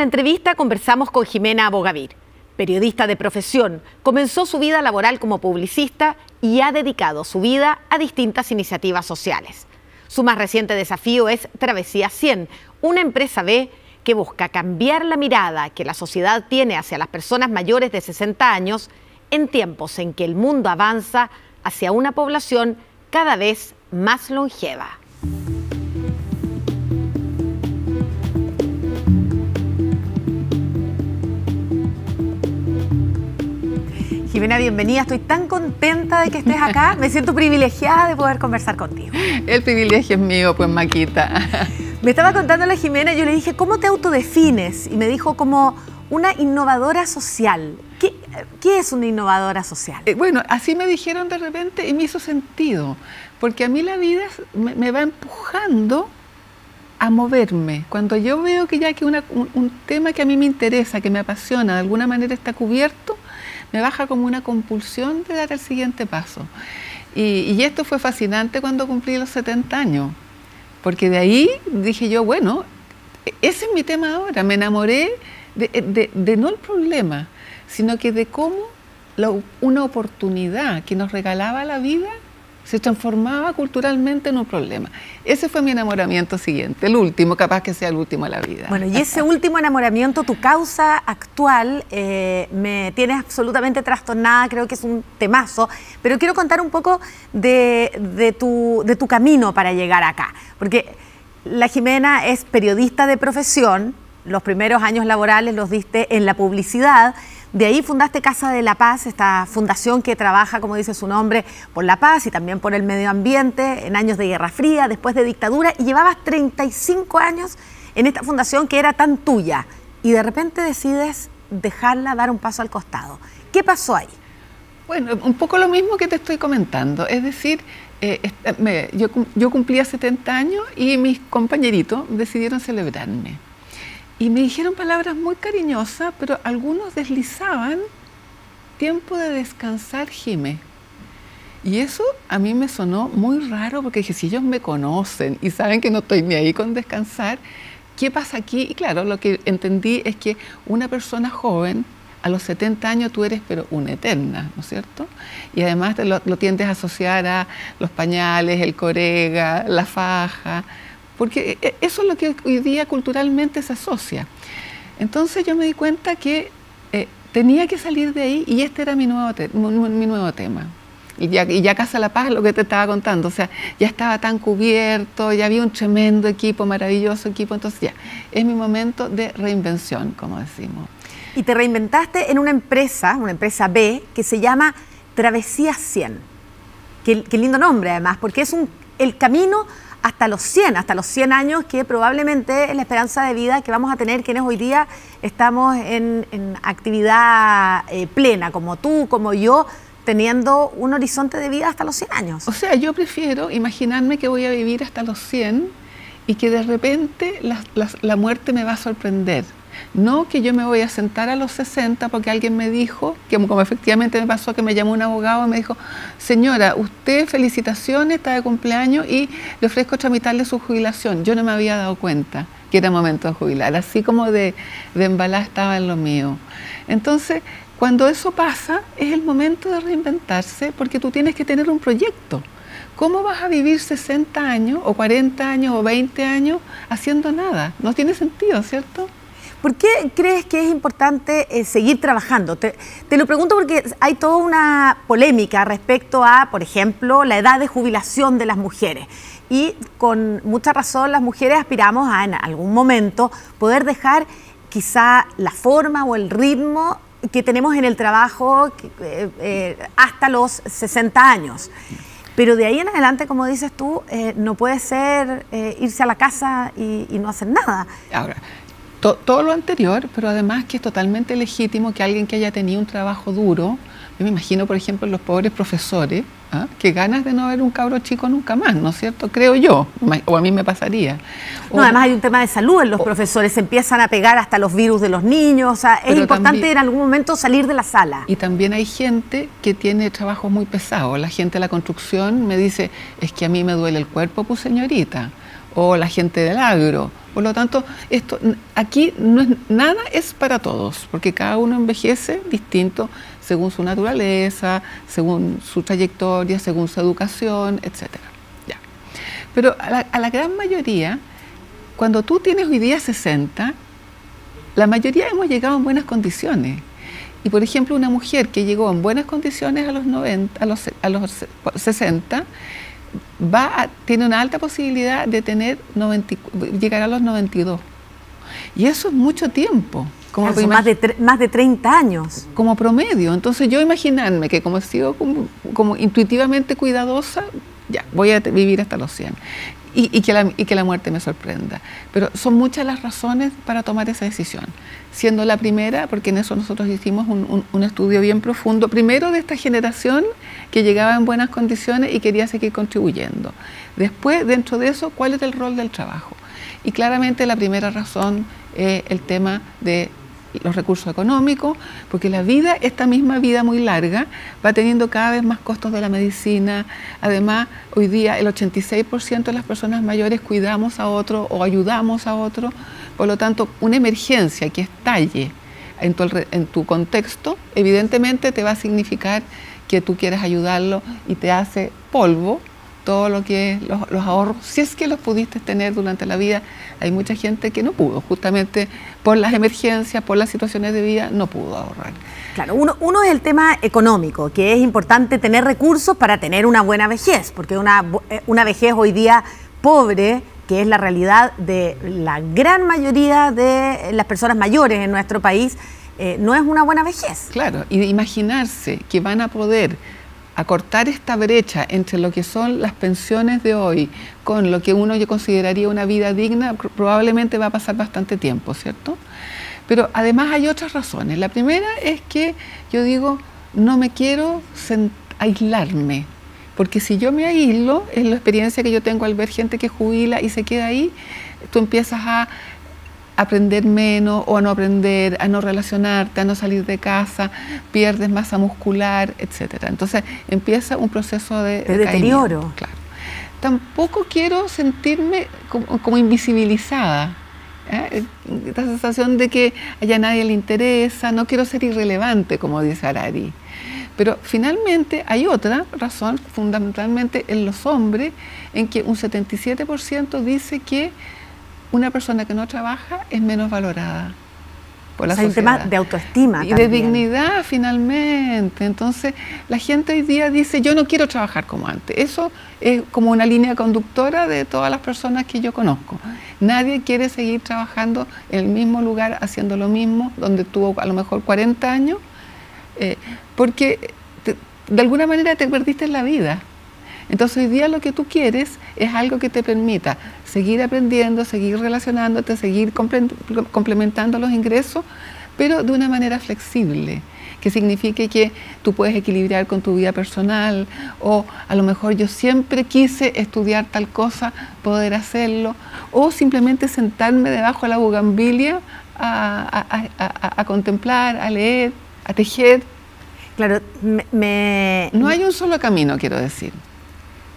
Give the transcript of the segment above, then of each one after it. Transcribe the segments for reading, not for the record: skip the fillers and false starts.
entrevista conversamos con Jimena Bogavir. Periodista de profesión, comenzó su vida laboral como publicista y ha dedicado su vida a distintas iniciativas sociales. Su más reciente desafío es Travesía 100, una empresa B que busca cambiar la mirada que la sociedad tiene hacia las personas mayores de 60 años en tiempos en que el mundo avanza hacia una población cada vez más longeva. Jimena, bienvenida. Estoy tan contenta de que estés acá. Me siento privilegiada de poder conversar contigo. El privilegio es mío, pues, Maquita. Me estaba contando la Jimena, yo le dije, ¿cómo te autodefines? Y me dijo como una innovadora social. ¿Qué es una innovadora social? Bueno, así me dijeron de repente y me hizo sentido, porque a mí la vida me va empujando a moverme. Cuando yo veo que ya que un tema que a mí me interesa, que me apasiona, de alguna manera está cubierto, me baja como una compulsión de dar el siguiente paso. Y esto fue fascinante cuando cumplí los 70 años, porque de ahí dije yo, bueno, ese es mi tema ahora. Me enamoré de no el problema, sino que de cómo una oportunidad que nos regalaba la vida se transformaba culturalmente en un problema. Ese fue mi enamoramiento siguiente, el último, capaz que sea el último de la vida. Bueno, y ese último enamoramiento, tu causa actual, me tiene absolutamente trastornada, creo que es un temazo, pero quiero contar un poco de tu camino para llegar acá, porque la Jimena es periodista de profesión, los primeros años laborales los diste en la publicidad. De ahí fundaste Casa de la Paz, esta fundación que trabaja, como dice su nombre, por la paz y también por el medio ambiente, en años de Guerra Fría, después de dictadura, y llevabas 35 años en esta fundación que era tan tuya, y de repente decides dejarla, dar un paso al costado. ¿Qué pasó ahí? Bueno, un poco lo mismo que te estoy comentando, es decir, yo cumplía 70 años y mis compañeritos decidieron celebrarme. Y me dijeron palabras muy cariñosas, pero algunos deslizaban: tiempo de descansar, Jimé. Y eso a mí me sonó muy raro, porque dije, si ellos me conocen y saben que no estoy ni ahí con descansar, ¿qué pasa aquí? Y claro, lo que entendí es que una persona joven, a los 70 años tú eres pero una eterna, ¿no es cierto? Y además lo tiendes a asociar a los pañales, el corega, la faja, porque eso es lo que hoy día culturalmente se asocia. Entonces yo me di cuenta que tenía que salir de ahí, y este era mi nuevo tema. Y ya Casa de la Paz, lo que te estaba contando, o sea, ya estaba tan cubierto, ya había un tremendo equipo, maravilloso equipo, entonces ya, es mi momento de reinvención, como decimos. Y te reinventaste en una empresa B, que se llama Travesía 100. Qué lindo nombre además, porque es el camino hasta los 100 años, que probablemente es la esperanza de vida que vamos a tener quienes hoy día estamos en actividad plena, como tú, como yo, teniendo un horizonte de vida hasta los 100 años. O sea, yo prefiero imaginarme que voy a vivir hasta los 100 y que de repente la muerte me va a sorprender. No que yo me voy a sentar a los 60 porque alguien me dijo, que como efectivamente me pasó, que me llamó un abogado y me dijo: señora, usted, felicitaciones, está de cumpleaños y le ofrezco tramitarle su jubilación. Yo no me había dado cuenta que era momento de jubilar, así como de embalar estaba en lo mío. Entonces, cuando eso pasa, es el momento de reinventarse, porque tú tienes que tener un proyecto. ¿Cómo vas a vivir 60 años, o 40 años, o 20 años haciendo nada? No tiene sentido, ¿cierto? ¿Por qué crees que es importante seguir trabajando? Te lo pregunto porque hay toda una polémica respecto a, por ejemplo, la edad de jubilación de las mujeres. Y con mucha razón las mujeres aspiramos a, en algún momento, poder dejar quizá la forma o el ritmo que tenemos en el trabajo hasta los 60 años. Pero de ahí en adelante, como dices tú, no puede ser irse a la casa y no hacer nada. Ahora, todo lo anterior, pero además que es totalmente legítimo que alguien que haya tenido un trabajo duro, yo me imagino, por ejemplo, los pobres profesores, que ganas de no ver un cabro chico nunca más, ¿no es cierto? Creo yo, o a mí me pasaría. No, además hay un tema de salud en los profesores, se empiezan a pegar hasta los virus de los niños, o sea, es importante también, en algún momento salir de la sala. Y también hay gente que tiene trabajos muy pesados, la gente de la construcción me dice, es que a mí me duele el cuerpo, pues señorita. o la gente del agro. Por lo tanto, aquí nada es para todos, porque cada uno envejece distinto según su naturaleza, según su trayectoria, según su educación, etc. Ya. Pero a la gran mayoría, cuando tú tienes hoy día 60, la mayoría hemos llegado en buenas condiciones. Y por ejemplo, una mujer que llegó en buenas condiciones a los 90, a los 60, tiene una alta posibilidad de llegar a los 92. Y eso es mucho tiempo. Son más de 30 años. Como promedio. Entonces yo imaginarme que como he sido como intuitivamente cuidadosa, ya, voy a vivir hasta los 100. Y que la muerte me sorprenda. Pero son muchas las razones para tomar esa decisión. Siendo la primera, porque en eso nosotros hicimos un estudio bien profundo, primero de esta generación que llegaba en buenas condiciones y quería seguir contribuyendo. Después, dentro de eso, ¿cuál es el rol del trabajo? Y claramente la primera razón es el tema de los recursos económicos, porque la vida, esta misma vida muy larga, va teniendo cada vez más costos de la medicina. Además, hoy día el 86% de las personas mayores cuidamos a otro o ayudamos a otro. Por lo tanto, una emergencia que estalle en tu contexto, evidentemente te va a significar que tú quieres ayudarlo y te hace polvo todo lo que es los ahorros, si es que los pudiste tener durante la vida. Hay mucha gente que no pudo, justamente por las emergencias, por las situaciones de vida, no pudo ahorrar. Claro, uno es el tema económico, que es importante tener recursos para tener una buena vejez, porque una vejez hoy día pobre, que es la realidad de la gran mayoría de las personas mayores en nuestro país, no es una buena vejez. Claro, y de imaginarse que van a poder acortar esta brecha entre lo que son las pensiones de hoy con lo que uno yo consideraría una vida digna, probablemente va a pasar bastante tiempo, ¿cierto? Pero además hay otras razones. La primera es que yo digo, no me quiero aislarme, porque si yo me aíslo, es la experiencia que yo tengo al ver gente que jubila y se queda ahí, tú empiezas a aprender menos o a no aprender, a no relacionarte, a no salir de casa, pierdes masa muscular, etc. Entonces empieza un proceso de deterioro. Claro. Tampoco quiero sentirme como invisibilizada. Esta sensación de que a nadie le interesa, no quiero ser irrelevante, como dice Harari. Pero finalmente hay otra razón, fundamentalmente en los hombres, en que un 77% dice que una persona que no trabaja es menos valorada por la sociedad. Hay un tema de autoestima y también de dignidad, finalmente. Entonces, la gente hoy día dice, yo no quiero trabajar como antes. Eso es como una línea conductora de todas las personas que yo conozco. Nadie quiere seguir trabajando en el mismo lugar, haciendo lo mismo, donde tuvo a lo mejor 40 años, porque de alguna manera te perdiste en la vida. Entonces hoy día lo que tú quieres es algo que te permita seguir aprendiendo, seguir relacionándote, seguir complementando los ingresos, pero de una manera flexible, que signifique que tú puedes equilibrar con tu vida personal, o a lo mejor yo siempre quise estudiar tal cosa, poder hacerlo, o simplemente sentarme debajo de la bugambilia a contemplar, a leer, a tejer. Claro, no hay un solo camino, quiero decir.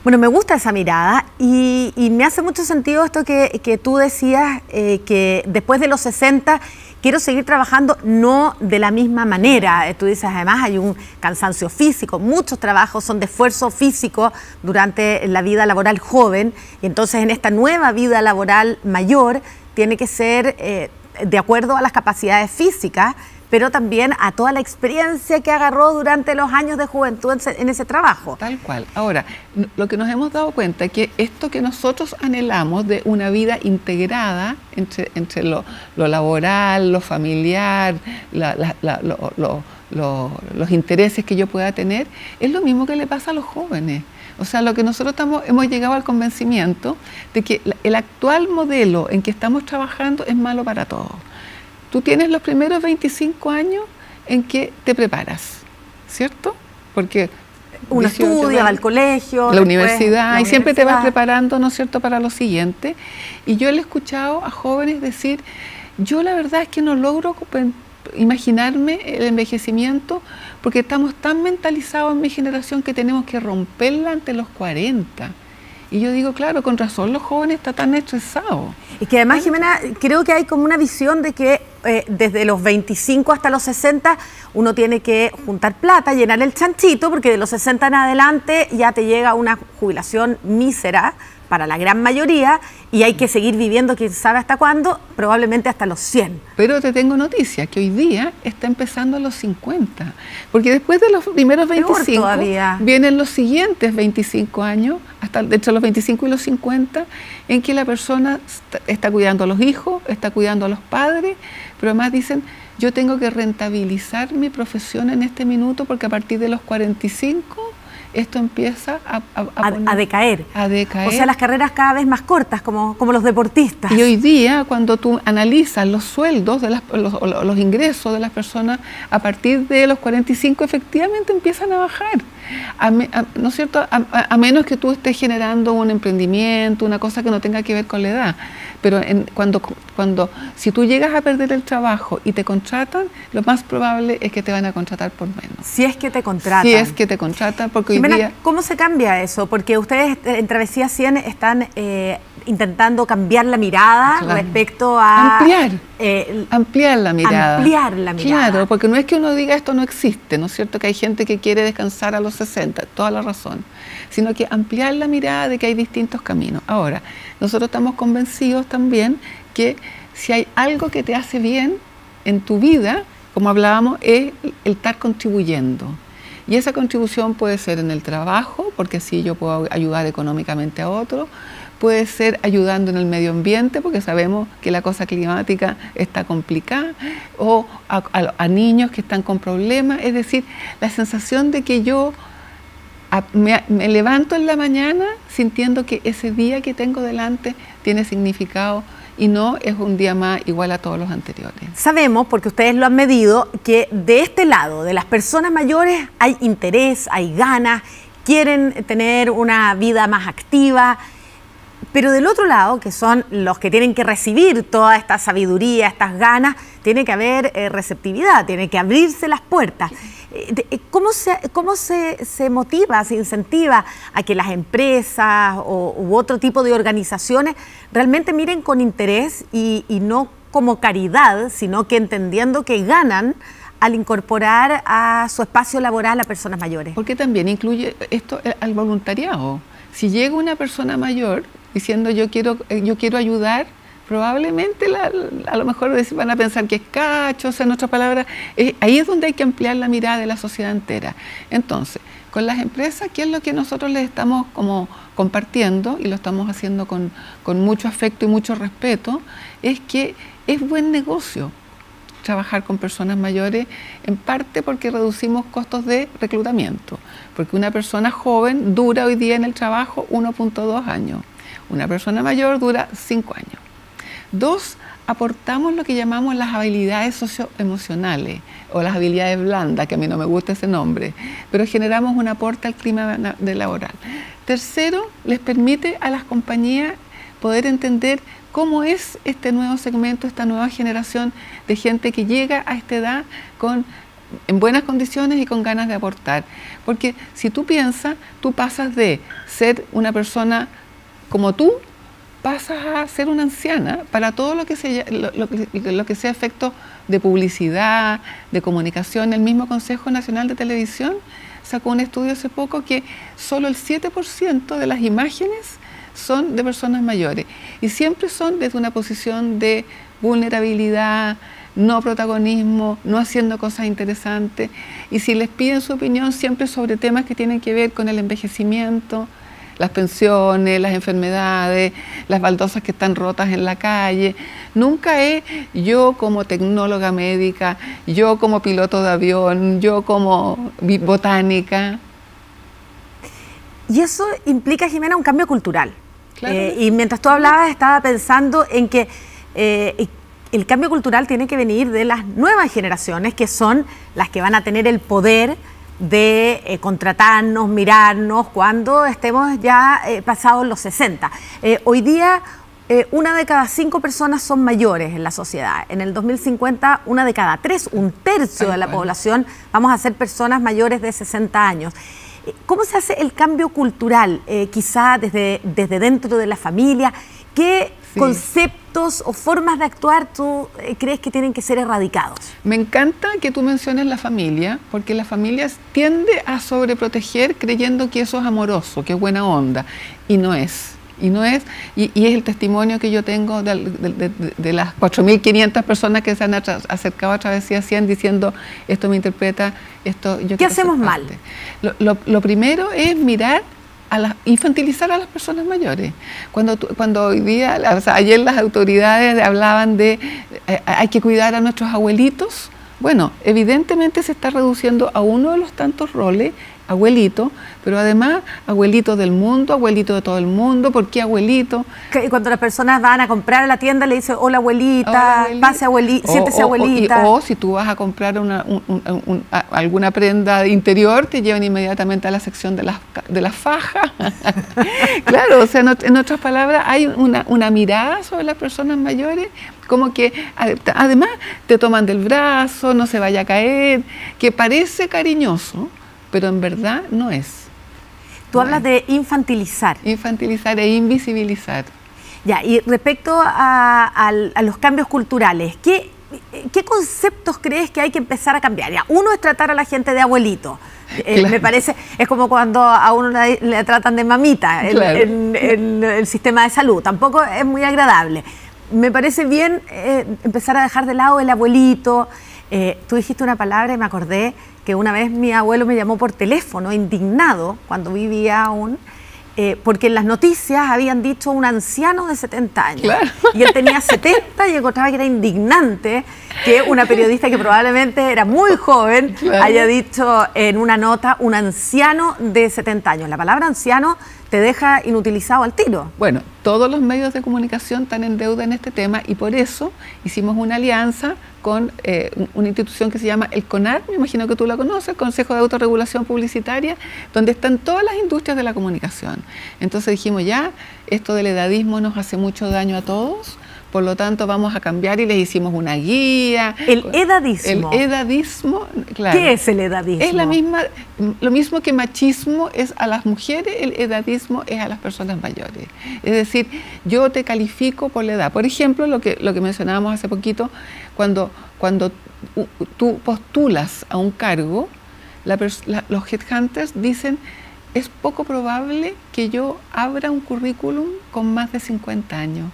Bueno, me gusta esa mirada y me hace mucho sentido esto que tú decías, que después de los 60 quiero seguir trabajando, no de la misma manera. Tú dices, además hay un cansancio físico, muchos trabajos son de esfuerzo físico durante la vida laboral joven, y entonces en esta nueva vida laboral mayor tiene que ser de acuerdo a las capacidades físicas, pero también a toda la experiencia que agarró durante los años de juventud en ese trabajo. Tal cual. Ahora, lo que nos hemos dado cuenta es que esto que nosotros anhelamos de una vida integrada entre lo laboral, lo familiar, los intereses que yo pueda tener, es lo mismo que le pasa a los jóvenes. O sea, lo que nosotros hemos llegado al convencimiento de que el actual modelo en que estamos trabajando es malo para todos. Tú tienes los primeros 25 años en que te preparas, ¿cierto? Porque uno estudia, va al colegio, la universidad, y siempre te vas preparando, ¿no es cierto?, para lo siguiente. Y yo le he escuchado a jóvenes decir, yo la verdad es que no logro imaginarme el envejecimiento porque estamos tan mentalizados en mi generación que tenemos que romperla ante los 40. Y yo digo, claro, con razón los jóvenes están tan estresados. Y que además, Jimena, creo que hay como una visión de que desde los 25 hasta los 60 uno tiene que juntar plata, llenar el chanchito, porque de los 60 en adelante ya te llega una jubilación mísera para la gran mayoría y hay que seguir viviendo, quién sabe hasta cuándo, probablemente hasta los 100. Pero te tengo noticias, que hoy día está empezando a los 50, porque después de los primeros 25 vienen los siguientes 25 años, hasta entre los 25 y los 50, en que la persona está cuidando a los hijos, está cuidando a los padres, pero además dicen, yo tengo que rentabilizar mi profesión en este minuto, porque a partir de los 45... esto empieza a decaer. A decaer. O sea, las carreras cada vez más cortas, como los deportistas. Y hoy día, cuando tú analizas los sueldos, los ingresos de las personas, a partir de los 45, efectivamente empiezan a bajar. ¿No es cierto? A menos que tú estés generando un emprendimiento, una cosa que no tenga que ver con la edad. Pero si tú llegas a perder el trabajo y te contratan, lo más probable es que te van a contratar por menos. Si es que te contratan. Si es que te contratan, porque Jimena, hoy día... ¿cómo se cambia eso? Porque ustedes en Travesía 100 están intentando cambiar la mirada respecto a... Ampliar la mirada. Ampliar la mirada. Claro, porque no es que uno diga esto no existe, ¿no es cierto? Que hay gente que quiere descansar a los 60, toda la razón. Sino que ampliar la mirada de que hay distintos caminos. Ahora, nosotros estamos convencidos también que si hay algo que te hace bien en tu vida, como hablábamos, es el estar contribuyendo. Y esa contribución puede ser en el trabajo, porque así yo puedo ayudar económicamente a otros, puede ser ayudando en el medio ambiente, porque sabemos que la cosa climática está complicada, o a niños que están con problemas, es decir, la sensación de que yo me levanto en la mañana sintiendo que ese día que tengo delante tiene significado y no es un día más igual a todos los anteriores. Sabemos, porque ustedes lo han medido, que de este lado, de las personas mayores, hay interés, hay ganas, quieren tener una vida más activa, pero del otro lado, que son los que tienen que recibir toda esta sabiduría, estas ganas, tiene que haber receptividad, tiene que abrirse las puertas. ¿Cómo se motiva, se incentiva a que las empresas u otro tipo de organizaciones realmente miren con interés y no como caridad, sino que entendiendo que ganan al incorporar a su espacio laboral a personas mayores? Porque también incluye esto al voluntariado. Si llega una persona mayor diciendo yo quiero ayudar, probablemente a lo mejor van a pensar que es cacho, o sea, en otras palabras, ahí es donde hay que ampliar la mirada de la sociedad entera. Entonces, con las empresas, ¿qué es lo que nosotros les estamos como compartiendo? Y lo estamos haciendo con mucho afecto y mucho respeto, es que es buen negocio trabajar con personas mayores, en parte porque reducimos costos de reclutamiento, porque una persona joven dura hoy día en el trabajo 1.2 años, una persona mayor dura 5 años. 2, aportamos lo que llamamos las habilidades socioemocionales o las habilidades blandas, que a mí no me gusta ese nombre, pero generamos un aporte al clima laboral. 3, les permite a las compañías poder entender cómo es este nuevo segmento, esta nueva generación de gente que llega a esta edad en buenas condiciones y con ganas de aportar. Porque si tú piensas, tú pasas de ser una persona como tú, pasas a ser una anciana para todo lo que sea efecto de publicidad, de comunicación. El mismo Consejo Nacional de Televisión sacó un estudio hace poco que solo el 7% de las imágenes son de personas mayores y siempre son desde una posición de vulnerabilidad, no protagonismo, no haciendo cosas interesantes, y si les piden su opinión siempre sobre temas que tienen que ver con el envejecimiento, las pensiones, las enfermedades, las baldosas que están rotas en la calle. Nunca es yo como tecnóloga médica, yo como piloto de avión, yo como botánica. Y eso implica, Jimena, un cambio cultural. Claro. Y mientras tú hablabas, estaba pensando en que el cambio cultural tiene que venir de las nuevas generaciones, que son las que van a tener el poder de contratarnos, mirarnos, cuando estemos ya pasados los 60. Hoy día, 1 de cada 5 personas son mayores en la sociedad. En el 2050, 1 de cada 3, un tercio de la población, vamos a ser personas mayores de 60 años. ¿Cómo se hace el cambio cultural? Quizá desde dentro de la familia. ¿Qué conceptos o formas de actuar tú crees que tienen que ser erradicados? Me encanta que tú menciones la familia, porque la familia tiende a sobreproteger creyendo que eso es amoroso, que es buena onda, y no es. Y es el testimonio que yo tengo de las 4.500 personas que se han acercado a Travesía 100 diciendo, esto me interpreta, esto yo ¿Qué hacemos mal? Lo primero es mirar, infantilizar a las personas mayores. Cuando hoy día, o sea, ayer las autoridades hablaban de hay que cuidar a nuestros abuelitos, bueno, evidentemente se está reduciendo a uno de los tantos roles, abuelito, pero además abuelito del mundo, abuelito de todo el mundo. ¿Por qué abuelito? Cuando las personas van a comprar a la tienda le dicen, hola abuelita, pase abuelita, siéntese abuelita. O si tú vas a comprar alguna prenda de interior, te llevan inmediatamente a la sección de las fajas. Claro, o sea, en otras palabras, hay una mirada sobre las personas mayores, como que además te toman del brazo, no se vaya a caer, que parece cariñoso, pero en verdad no es. Tú hablas de infantilizar. Infantilizar e invisibilizar. Ya, y respecto a los cambios culturales, ¿qué conceptos crees que hay que empezar a cambiar? Ya, uno es tratar a la gente de abuelito. Claro. Me parece, es como cuando a uno le tratan de mamita en el sistema de salud. Tampoco es muy agradable. Me parece bien empezar a dejar de lado el abuelito. Tú dijiste una palabra y me acordé que una vez mi abuelo me llamó por teléfono, indignado, cuando vivía aún, porque en las noticias habían dicho un anciano de 70 años. Claro. Y él tenía 70 y encontraba que era indignante que una periodista que probablemente era muy joven haya dicho en una nota un anciano de 70 años. La palabra anciano te deja inutilizado al tiro. Bueno, todos los medios de comunicación están en deuda en este tema y por eso hicimos una alianza con una institución que se llama el CONAR, me imagino que tú la conoces, el Consejo de Autorregulación Publicitaria, donde están todas las industrias de la comunicación. Entonces dijimos, ya, esto del edadismo nos hace mucho daño a todos, por lo tanto vamos a cambiar y les hicimos una guía. El edadismo. El edadismo, claro. ¿Qué es el edadismo? Es lo mismo que machismo es a las mujeres, el edadismo es a las personas mayores. Es decir, yo te califico por la edad. Por ejemplo, lo que mencionábamos hace poquito, cuando tú postulas a un cargo, los headhunters dicen, es poco probable que yo abra un currículum con más de 50 años.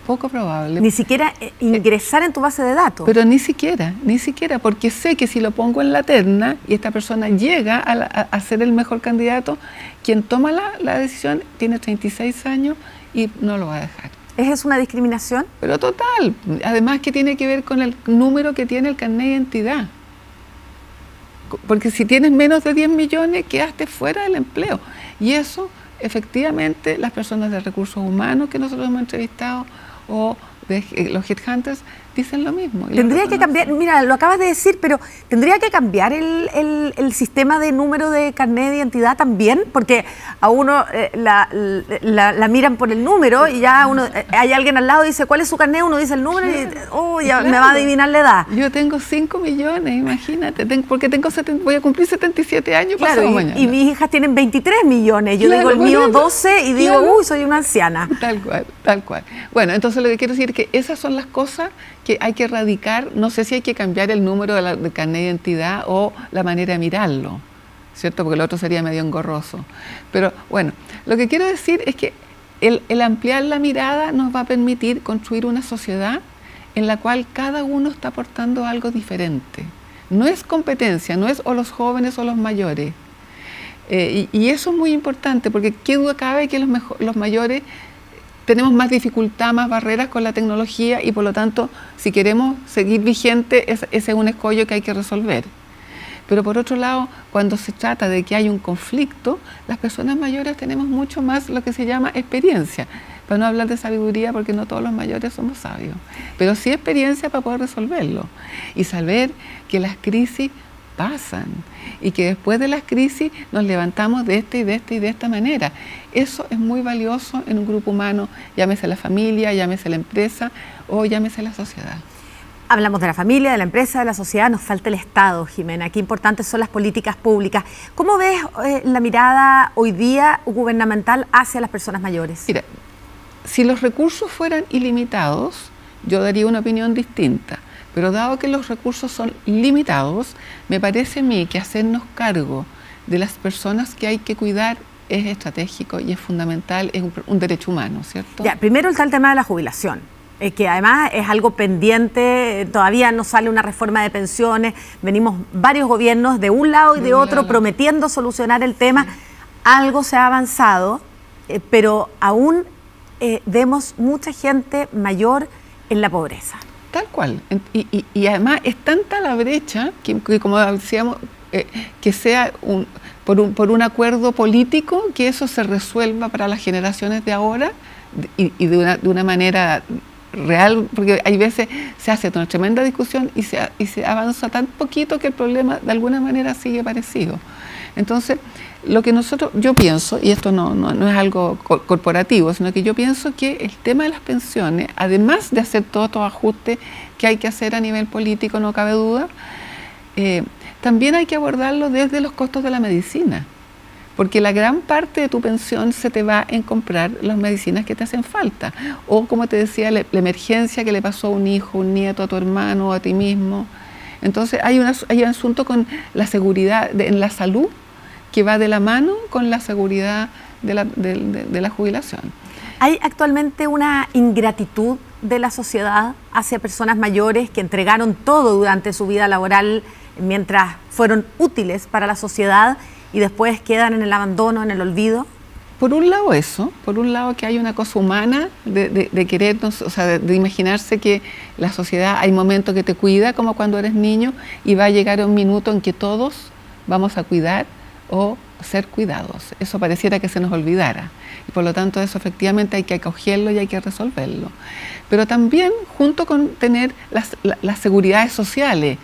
Poco probable. Ni siquiera ingresar en tu base de datos. Pero ni siquiera, porque sé que si lo pongo en la terna y esta persona llega a ser el mejor candidato, quien toma la decisión tiene 36 años y no lo va a dejar. ¿Es una discriminación? Pero total, además que tiene que ver con el número que tiene el carnet de identidad. Porque si tienes menos de 10 millones, quedaste fuera del empleo. Y eso, efectivamente, las personas de recursos humanos que nosotros hemos entrevistado o los headhunters dicen lo mismo. Tendría que cambiar, mira, lo acabas de decir, pero ¿tendría que cambiar el sistema de número de carnet de identidad también? Porque a uno la miran por el número y ya uno hay alguien al lado y dice, ¿cuál es su carnet? Uno dice el número y ya me va a adivinar la edad. Yo tengo 5 millones, imagínate, porque voy a cumplir 77 años. Claro, y mis hijas tienen 23 millones. Yo digo el mío 12 y digo, uy, soy una anciana. Tal cual. Bueno, entonces lo que quiero decir es que esas son las cosas que hay que erradicar. No sé si hay que cambiar el número de carnet de identidad o la manera de mirarlo, ¿cierto? Porque el otro sería medio engorroso. Pero bueno, lo que quiero decir es que el ampliar la mirada nos va a permitir construir una sociedad en la cual cada uno está aportando algo diferente. No es competencia, no es o los jóvenes o los mayores. Y eso es muy importante, porque qué duda cabe que los mayores tenemos más dificultad, más barreras con la tecnología y por lo tanto, si queremos seguir vigente, ese es un escollo que hay que resolver. Pero por otro lado, cuando se trata de que hay un conflicto, las personas mayores tenemos mucho más lo que se llama experiencia. Para no hablar de sabiduría, porque no todos los mayores somos sabios, pero sí experiencia para poder resolverlo. Y saber que las crisis pasan y que después de las crisis nos levantamos de esta manera. Eso es muy valioso en un grupo humano, llámese la familia, llámese la empresa o llámese la sociedad. Hablamos de la familia, de la empresa, de la sociedad, nos falta el Estado, Jimena. Qué importantes son las políticas públicas. ¿Cómo ves la mirada hoy día gubernamental hacia las personas mayores? Mira, si los recursos fueran ilimitados, yo daría una opinión distinta. Pero dado que los recursos son limitados, me parece a mí que hacernos cargo de las personas que hay que cuidar es estratégico y es fundamental, es un derecho humano, ¿cierto? Ya, primero está el tema de la jubilación, que además es algo pendiente, todavía no sale una reforma de pensiones, venimos varios gobiernos de un lado y de otro prometiendo solucionar el tema, sí. Algo se ha avanzado, pero aún vemos mucha gente mayor en la pobreza. Tal cual, y además es tanta la brecha que como decíamos, que sea por un acuerdo político que eso se resuelva para las generaciones de ahora y de una manera real, porque hay veces se hace una tremenda discusión y se avanza tan poquito que el problema de alguna manera sigue parecido. Entonces, lo que yo pienso, y esto no es algo corporativo, sino que yo pienso que el tema de las pensiones, además de hacer todos estos ajustes que hay que hacer a nivel político, no cabe duda, también hay que abordarlo desde los costos de la medicina. Porque la gran parte de tu pensión se te va en comprar las medicinas que te hacen falta. O como te decía, la emergencia que le pasó a un hijo, un nieto, a tu hermano o a ti mismo. Entonces hay un asunto con la seguridad en la salud que va de la mano con la seguridad de la jubilación. ¿Hay actualmente una ingratitud de la sociedad hacia personas mayores que entregaron todo durante su vida laboral mientras fueron útiles para la sociedad y después quedan en el abandono, en el olvido? Por un lado eso, por un lado que hay una cosa humana de querernos, o sea, de imaginarse que la sociedad hay momentos que te cuida, como cuando eres niño, y va a llegar un minuto en que todos vamos a cuidar o ser cuidados. Eso pareciera que se nos olvidara. Y por lo tanto eso efectivamente hay que acogerlo y hay que resolverlo. Pero también, junto con tener las seguridades sociales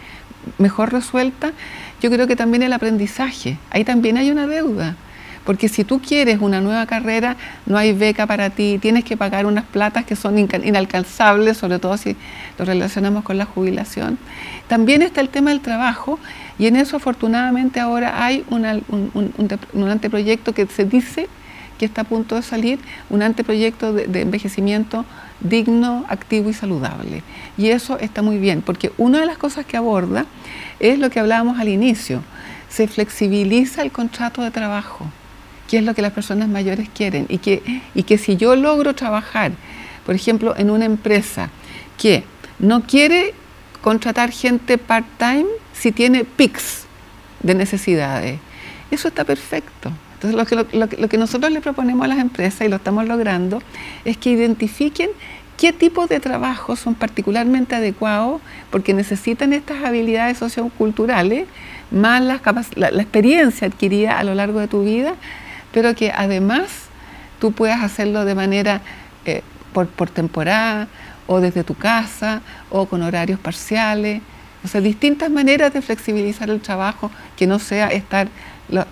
mejor resueltas, yo creo que también el aprendizaje, ahí también hay una deuda, porque si tú quieres una nueva carrera, no hay beca para ti, tienes que pagar unas platas que son inalcanzables, sobre todo si lo relacionamos con la jubilación. También está el tema del trabajo, y en eso afortunadamente ahora hay un anteproyecto que se dice que está a punto de salir, un anteproyecto de envejecimiento digno, activo y saludable. Y eso está muy bien, porque una de las cosas que aborda es lo que hablábamos al inicio, se flexibiliza el contrato de trabajo, que es lo que las personas mayores quieren, y que si yo logro trabajar, por ejemplo, en una empresa que no quiere contratar gente part-time si tiene pics de necesidades, eso está perfecto. Entonces lo que nosotros le proponemos a las empresas, y lo estamos logrando, es que identifiquen qué tipos de trabajos son particularmente adecuados porque necesitan estas habilidades socioculturales, más la experiencia adquirida a lo largo de tu vida, pero que además tú puedas hacerlo de manera por temporada, o desde tu casa, o con horarios parciales. O sea, distintas maneras de flexibilizar el trabajo, que no sea estar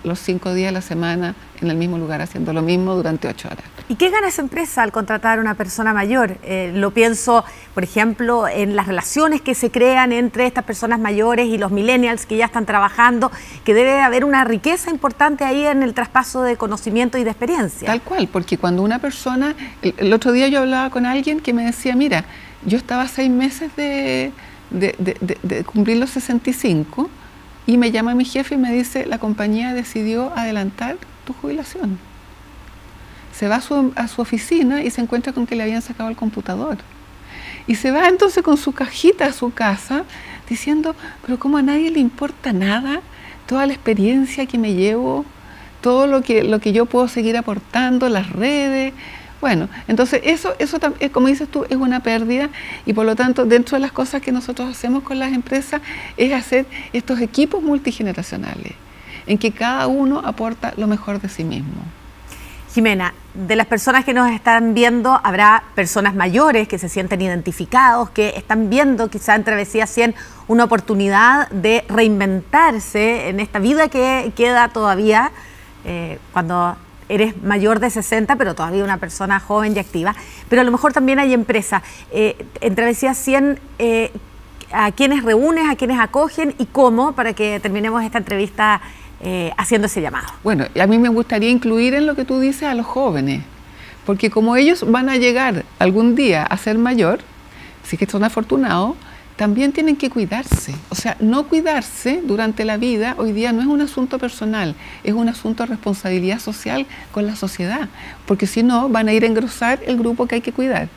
los 5 días a la semana en el mismo lugar haciendo lo mismo durante 8 horas. ¿Y qué gana esa empresa al contratar a una persona mayor? Lo pienso, por ejemplo, en las relaciones que se crean entre estas personas mayores y los millennials que ya están trabajando, que debe haber una riqueza importante ahí en el traspaso de conocimiento y de experiencia. Tal cual, porque cuando una persona... El otro día yo hablaba con alguien que me decía, mira, yo estaba 6 meses de cumplir los 65 y me llama mi jefe y me dice, la compañía decidió adelantar tu jubilación. Se va a su oficina y se encuentra con que le habían sacado el computador. Y se va entonces con su cajita a su casa diciendo, pero ¿cómo a nadie le importa nada? Toda la experiencia que me llevo, todo lo que yo puedo seguir aportando, las redes. Bueno, entonces eso como dices tú, es una pérdida, y por lo tanto dentro de las cosas que nosotros hacemos con las empresas es hacer estos equipos multigeneracionales en que cada uno aporta lo mejor de sí mismo. Jimena, de las personas que nos están viendo, habrá personas mayores que se sienten identificados, que están viendo quizá en Travesía 100 una oportunidad de reinventarse en esta vida que queda todavía cuando eres mayor de 60, pero todavía una persona joven y activa. Pero a lo mejor también hay empresas. En Travesía 100 a quienes reúnes, a quienes acogen y cómo, para que terminemos esta entrevista haciendo ese llamado. Bueno, a mí me gustaría incluir en lo que tú dices a los jóvenes, porque como ellos van a llegar algún día a ser mayor, si que son afortunados, también tienen que cuidarse. O sea, no cuidarse durante la vida hoy día no es un asunto personal, es un asunto de responsabilidad social con la sociedad, porque si no van a ir a engrosar el grupo que hay que cuidar.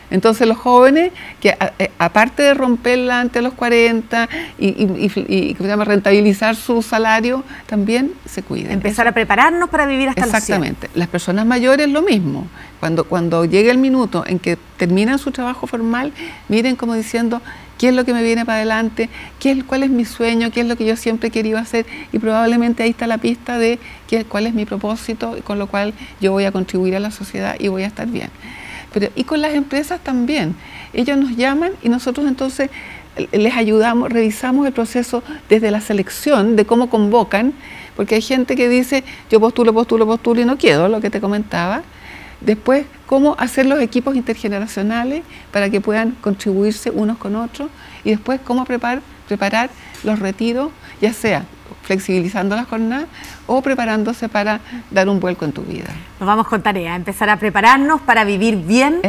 Entonces los jóvenes, que aparte de romperla ante los 40 y rentabilizar su salario, también se cuiden. Empezar a prepararnos para vivir hasta los 100. Exactamente. Las personas mayores lo mismo. Cuando llegue el minuto en que terminan su trabajo formal, miren como diciendo, ¿qué es lo que me viene para adelante? ¿Cuál es mi sueño? ¿Qué es lo que yo siempre he querido hacer? Y probablemente ahí está la pista de cuál es mi propósito, con lo cual yo voy a contribuir a la sociedad y voy a estar bien. Y con las empresas también. Ellos nos llaman y nosotros entonces les ayudamos, revisamos el proceso desde la selección de cómo convocan, porque hay gente que dice, yo postulo y no quedo, lo que te comentaba. Después, cómo hacer los equipos intergeneracionales para que puedan contribuirse unos con otros. Y después, cómo preparar los retiros, ya sea flexibilizando la jornada o preparándose para dar un vuelco en tu vida. Nos vamos con tarea, empezar a prepararnos para vivir bien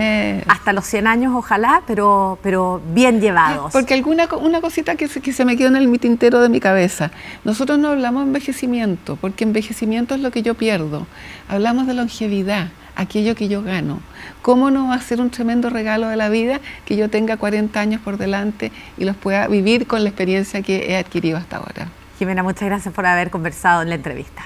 hasta los 100 años, ojalá, pero bien llevados. Porque una cosita que se me quedó en el tintero de mi cabeza. Nosotros no hablamos de envejecimiento, porque envejecimiento es lo que yo pierdo. Hablamos de longevidad, aquello que yo gano. ¿Cómo no va a ser un tremendo regalo de la vida que yo tenga 40 años por delante y los pueda vivir con la experiencia que he adquirido hasta ahora? Jimena, muchas gracias por haber conversado en la entrevista.